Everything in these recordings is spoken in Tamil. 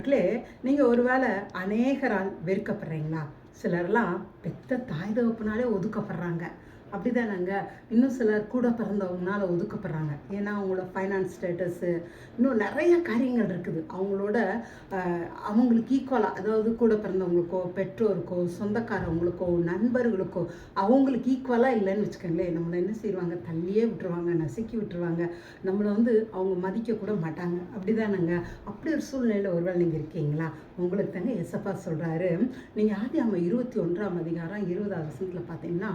நீங்கள் ஒருவேளை அநேகரால் வெறுக்கப்படுறீங்களா? சிலர்லாம் பெத்த தாய் தகப்பனாலே ஒதுக்கப்படுறாங்க. அப்படிதானங்க. இன்னும் சிலர் கூட பிறந்தவங்கனால ஒதுக்கப்படுறாங்க. ஏன்னா அவங்களோட ஃபைனான்ஸ் ஸ்டேட்டஸு இன்னும் நிறைய காரியங்கள் இருக்குது. அவங்களோட அவங்களுக்கு ஈக்குவலாக, அதாவது கூட பிறந்தவங்களுக்கோ, பெற்றோருக்கோ, சொந்தக்காரவங்களுக்கோ, நண்பர்களுக்கோ அவங்களுக்கு ஈக்குவலாக இல்லைன்னு வச்சுக்கோங்களேன், நம்மளை என்ன செய்வாங்க, தள்ளியே விட்டுருவாங்க, நசுக்கி விட்டுருவாங்க. நம்மளை அவங்க மதிக்கக்கூட மாட்டாங்க. அப்படிதானங்க. அப்படி ஒரு சூழ்நிலையில் ஒருவேளை நீங்கள் இருக்கீங்களா? உங்களுக்கு தாங்க எசப்பா சொல்கிறாரு. நீங்கள் ஆதியாகமம் 21ஆம் அதிகாரம் 20ஆவது வசனத்தில் பார்த்தீங்கன்னா,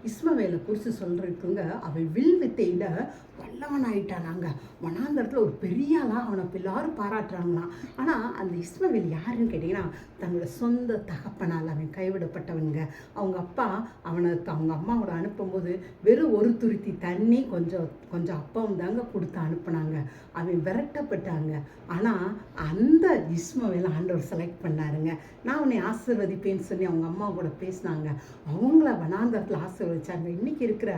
இஸ்மவேலை குறித்து சொல்கிறதுக்குங்க, அவன் வில் வித்தையில் வல்லவன் ஆயிட்டானாங்க. வனாந்தரத்தில் ஒரு பெரிய ஆளாக அவனை எல்லாரும் பாராட்டுறாங்களாம். ஆனால் அந்த இஸ்மவேல் யாருன்னு கேட்டிங்கன்னா, தன்னோட சொந்த தகப்பனால் அவன் கைவிடப்பட்டவனுங்க. அவங்க அப்பா அவங்க அம்மாவோட அனுப்பும்போது வெறும் ஒரு துருத்தி தண்ணி கொஞ்சம் அப்பாவும் தாங்க கொடுத்து அனுப்புனாங்க. அவன் விரட்டப்பட்டாங்க. ஆனால் அந்த இஸ்மவேலை ஆண்டவர் செலக்ட் பண்ணாருங்க. நான் உன்னை ஆசீர்வதிப்பேன்னு சொல்லி அவங்க அம்மா கூட பேசினாங்க. அவங்கள வனாந்தரத்தில் ஆசீர்வதிச்சாங்க. இன்றைக்கி இருக்கிற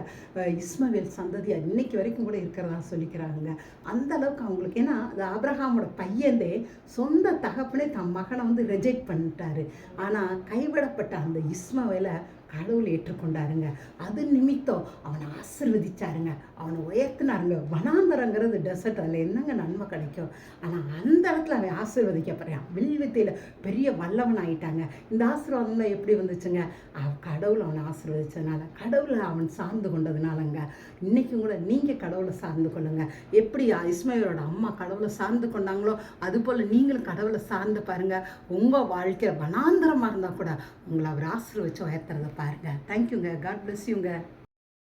இஸ்மவேல் சந்ததியாக இன்னைக்கு வரைக்கும் கூட இருக்கிறதா சொல்லிக்கிறாங்க. அந்த அளவுக்கு அவங்களுக்கு, ஏன்னா அது ஆபிரகாமோட பையனே சொந்த தகப்பனே தன் மகனை ரிஜெக்ட் பண்ணிட்டாரு. ஆனால் கைவிடப்பட்ட அந்த இஸ்மவேலை கடவுள் ஏற்றுக்கொண்டாருங்க. அது நிமித்தம் அவனை ஆசீர்வதிச்சாருங்க, அவனை உயர்த்தினாருங்க. வனாந்தரங்கிறது டெசர்ட், அதில் என்னங்க நன்மை கிடைக்கும்? ஆனால் அந்த இடத்துல அவன் ஆசீர்வதிக்கப்படுறான். வில்வித்தையில் பெரிய வல்லவன் ஆகிட்டாங்க. இந்த ஆசீர்வாதம்லாம் எப்படி வந்துச்சுங்க? கடவுள் அவனை ஆசீர்வதிச்சதுனால, கடவுளை அவன் சார்ந்து கொண்டதுனாலங்க. இன்றைக்கும் கூட நீங்கள் கடவுளை சார்ந்து கொள்ளுங்க. எப்படி இஸ்மாயிலோட அம்மா கடவுளை சார்ந்து கொண்டாங்களோ அதுபோல் நீங்களும் கடவுளை சார்ந்து பாருங்கள். உங்கள் வாழ்க்கையில் வனாந்தரமாக இருந்தால் கூட உங்களை அவர் ஆசீர்வதிச்சு உயர்த்துறதை பாருங்கள். தேங்க்யூங்க. காட் பிளஸ் யூங்க.